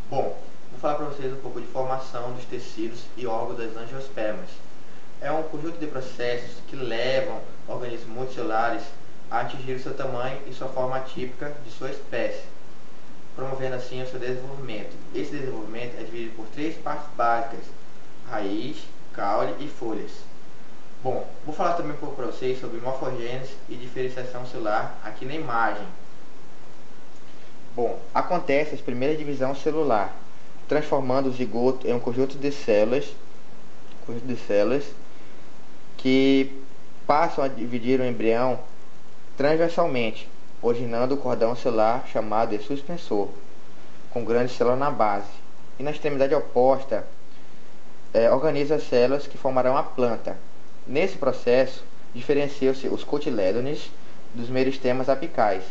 Bom, vou falar para vocês um pouco de formação dos tecidos e órgãos das angiospermas. É um conjunto de processos que levam organismos multicelulares a atingir o seu tamanho e sua forma típica de sua espécie, promovendo assim o seu desenvolvimento. Esse desenvolvimento é dividido por três partes básicas: raiz, caule e folhas. Bom, vou falar também um pouco para vocês sobre morfogênese e diferenciação celular aqui na imagem. Bom, acontece a primeira divisão celular, transformando o zigoto em um conjunto de células que passam a dividir o embrião transversalmente, originando o cordão celular chamado de suspensor, com grandes células na base. E na extremidade oposta, organiza as células que formarão a planta. Nesse processo, diferenciam-se os cotilédones dos meristemas apicais.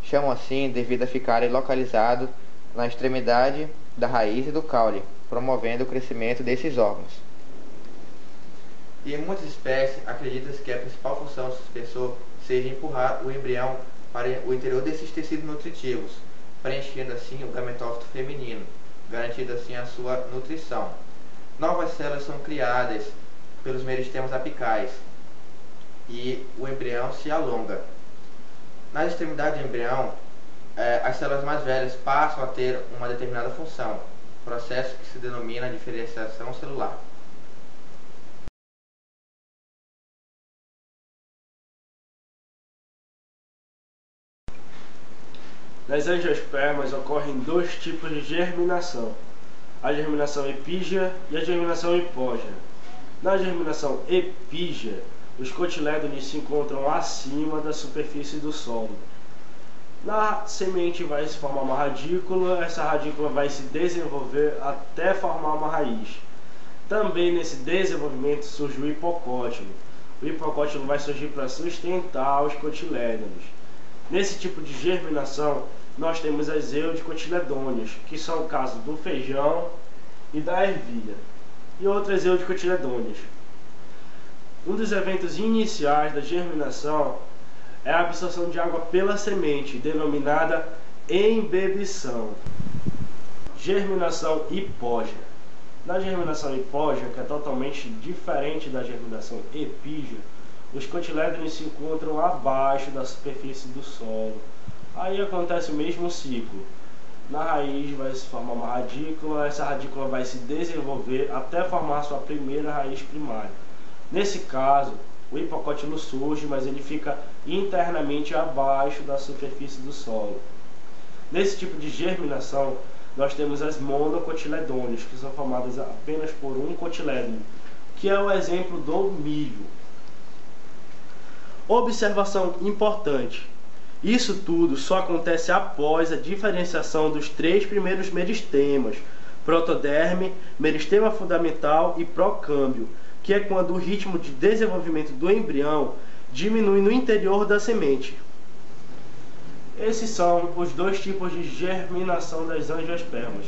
Chamam assim devido a ficarem localizados na extremidade da raiz e do caule, promovendo o crescimento desses órgãos. E em muitas espécies, acredita-se que a principal função do suspensor seja empurrar o embrião para o interior desses tecidos nutritivos, preenchendo assim o gametófito feminino, garantindo assim a sua nutrição. Novas células são criadas pelos meristemas apicais e o embrião se alonga. Nas extremidades do embrião, as células mais velhas passam a ter uma determinada função, processo que se denomina diferenciação celular. Nas angiospermas ocorrem dois tipos de germinação: a germinação epígea e a germinação hipógea. Na germinação epígea, os cotilédones se encontram acima da superfície do solo. Na semente vai se formar uma radícula, essa radícula vai se desenvolver até formar uma raiz. Também nesse desenvolvimento surge o hipocótilo. O hipocótilo vai surgir para sustentar os cotilédones. Nesse tipo de germinação, nós temos as eudicotiledôneas, que são o caso do feijão e da ervilha, e outras eudicotiledôneas. Um dos eventos iniciais da germinação é a absorção de água pela semente, denominada embebição. Germinação hipógea. Na germinação hipógea, que é totalmente diferente da germinação epígea, os cotilédones se encontram abaixo da superfície do solo. Aí acontece o mesmo ciclo. Na raiz vai se formar uma radícula, essa radícula vai se desenvolver até formar sua primeira raiz primária. Nesse caso, o hipocótilo surge, mas ele fica internamente abaixo da superfície do solo. Nesse tipo de germinação, nós temos as monocotiledôneas, que são formadas apenas por um cotilédone, que é o exemplo do milho. Observação importante: isso tudo só acontece após a diferenciação dos três primeiros meristemas, protoderme, meristema fundamental e procâmbio, que é quando o ritmo de desenvolvimento do embrião diminui no interior da semente. Esses são os dois tipos de germinação das angiospermas.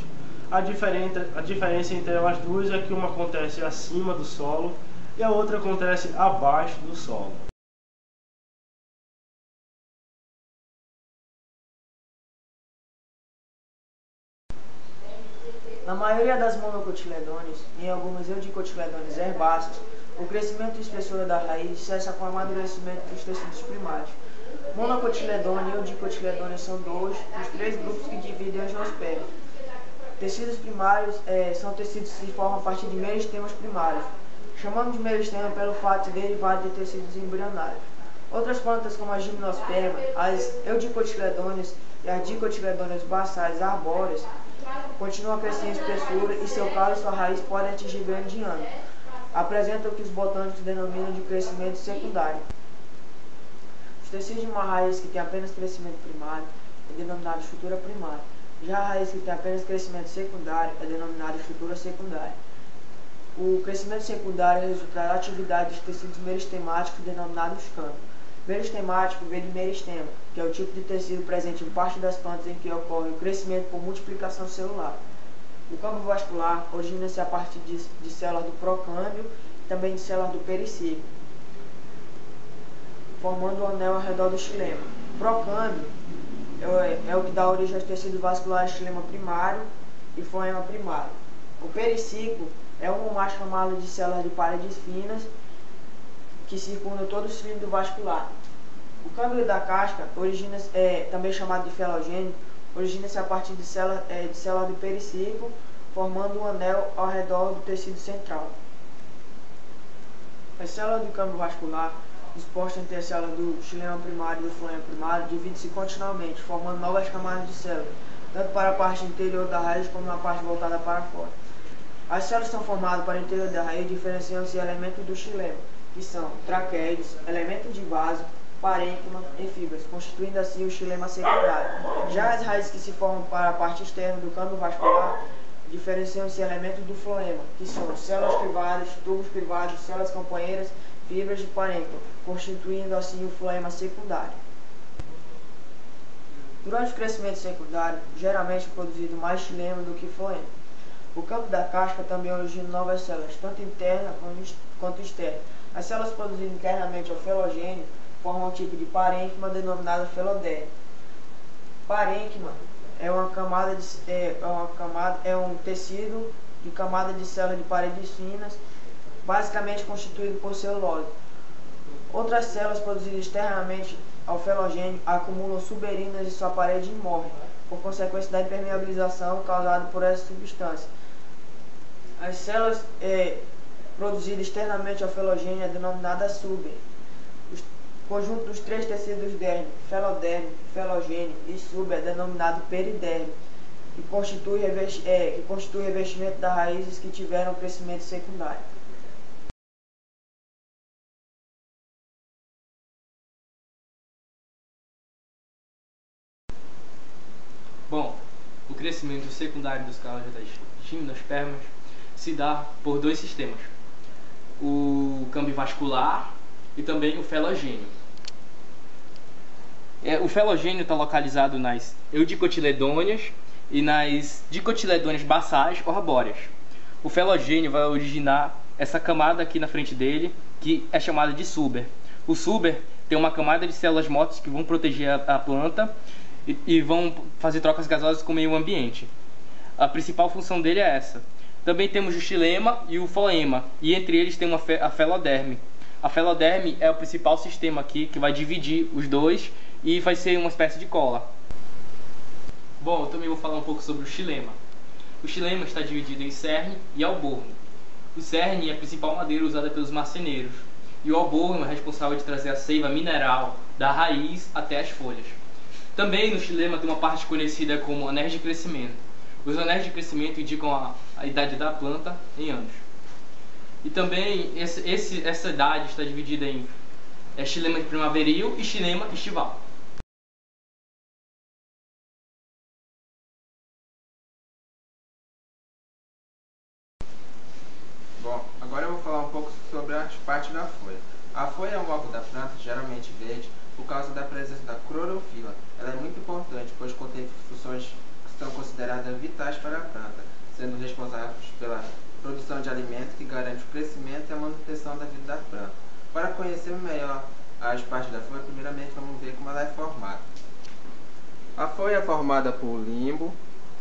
A diferença entre elas duas é que uma acontece acima do solo e a outra acontece abaixo do solo. Na maioria das monocotiledôneas e em algumas eudicotiledôneas herbáceas, o crescimento e espessura da raiz cessa com o amadurecimento dos tecidos primários. Monocotiledônea e eudicotiledônea são dois dos três grupos que dividem a angiosperma. Tecidos primários são tecidos que se formam a partir de meristemas primários. Chamamos de meristema pelo fato de derivar de tecidos embrionários. Outras plantas, como a gimnosperma, as eudicotiledôneas e as dicotiledôneas basais arbóreas, continuam a crescer em espessura e seu caule e sua raiz podem atingir grande diâmetro. Apresentam o que os botânicos denominam de crescimento secundário. Os tecidos de uma raiz que tem apenas crescimento primário é denominado estrutura primária. Já a raiz que tem apenas crescimento secundário é denominada estrutura secundária. O crescimento secundário é resultado da atividade dos tecidos meristemáticos denominados câmbio. Meristemático vem de meristema, que é o tipo de tecido presente em parte das plantas em que ocorre o crescimento por multiplicação celular. O câmbio vascular origina-se a partir de células do procâmbio e também de células do pericílio, formando o anel ao redor do xilema. O procâmbio é o que dá origem aos tecidos vasculares xilema primário e floema primário. O periciclo é uma ou mais camadas de células de paredes finas que circundam todo o cilindro vascular. O câmbio da casca, também chamado de felogênio, origina-se a partir de células do periciclo, formando um anel ao redor do tecido central. As células do câmbio vascular, dispostas entre as células do xilema primário e do floema primário, dividem-se continuamente, formando novas camadas de células, tanto para a parte interior da raiz como na parte voltada para fora. As células são formadas para o interior da raiz, diferenciam-se elementos do xilema, que são traqueides, elementos de vaso, parênquima e fibras, constituindo assim o xilema secundário. Já as raízes que se formam para a parte externa do câmbio vascular diferenciam-se elementos do floema, que são células privadas, tubos privados, células companheiras, fibras de parênquima, constituindo assim o floema secundário. Durante o crescimento secundário, geralmente é produzido mais xilema do que floema. O campo da casca também origina novas células, tanto internas quanto externas. As células produzidas internamente ao felogênio formam um tipo de parênquima denominada felodérmica. Parênquima é um tecido de camada de células de paredes finas, basicamente constituído por celulose. Outras células produzidas externamente ao felogênio acumulam suberinas em sua parede e morrem, por consequência da impermeabilização causada por essa substância. As células produzidas externamente ao felogênio é denominada suber. O conjunto dos três tecidos derme, felodérmico, felogênio e suber é denominado periderme, que constitui o revestimento das raízes que tiveram crescimento secundário. Bom, o crescimento secundário dos calos das gimnospermas se dá por dois sistemas: o câmbio vascular e também o felogênio. O felogênio está localizado nas eudicotiledôneas e nas dicotiledôneas basais ou arbóreas. O felogênio vai originar essa camada aqui na frente dele, que é chamada de suber. O suber tem uma camada de células mortas que vão proteger a planta e vão fazer trocas gasosas com o meio ambiente. A principal função dele é essa. Também temos o xilema e o floema, e entre eles tem a feloderme. A feloderme é o principal sistema aqui que vai dividir os dois e vai ser uma espécie de cola. Bom, eu também vou falar um pouco sobre o xilema. O xilema está dividido em cerne e alborno. O cerne é a principal madeira usada pelos marceneiros, e o alborno é responsável de trazer a seiva mineral da raiz até as folhas. Também no xilema tem uma parte conhecida como anéis de crescimento. Os anéis de crescimento indicam a idade da planta em anos. E também essa idade está dividida em xilema primaveril e xilema estival. Bom, agora eu vou falar um pouco sobre as partes da folha. A folha é um órgão da planta, geralmente verde, por causa da presença da clorofila. Ela é muito importante, pois contém funções que são consideradas vitais para a planta, sendo responsáveis pela produção de alimento que garante o crescimento e a manutenção da vida da planta. Para conhecer melhor as partes da folha, primeiramente vamos ver como ela é formada. A folha é formada por limbo,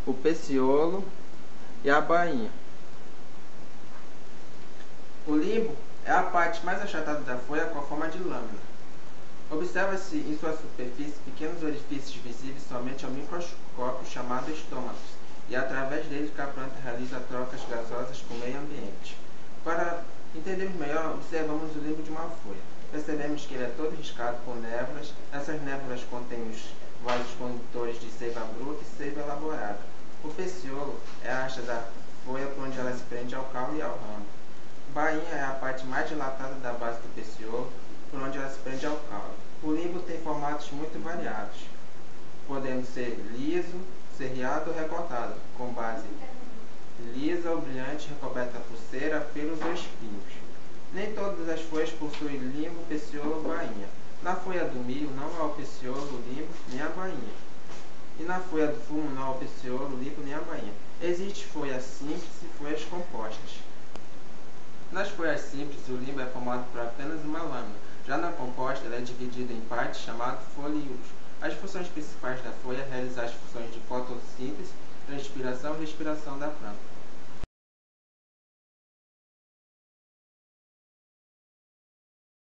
o peciolo e a bainha. O limbo é a parte mais achatada da folha com a forma de lâmina. Observa-se em sua superfície pequenos orifícios visíveis somente ao microscópio chamado estômatos, e é através deles que a planta realiza trocas gasosas com o meio ambiente. Para entendermos melhor, observamos o limbo de uma folha. Percebemos que ele é todo riscado com névolas. Essas névolas contêm os vasos condutores de seiva bruta e seiva elaborada. O peciolo é a haste da folha por onde ela se prende ao caule e ao ramo. Bainha é a parte mais dilatada da base do peciolo, por onde ela se prende ao caule. O limbo tem formatos muito variados, podendo ser liso, serreado ou recortado, com base lisa ou brilhante, recoberta por cera, pelos ou espinhos. Nem todas as folhas possuem limbo, peciolo ou bainha. Na folha do milho não há o peciolo, o limbo, nem a bainha. E na folha do fumo não há o peciolo, o limbo, nem a bainha. Existem folhas simples e folhas compostas. Nas folhas simples, o limbo é formado por apenas uma lâmina. Já na composta, ela é dividida em partes chamadas folíolos. As funções principais da folha é realizar as funções de fotossíntese, transpiração, respiração da planta.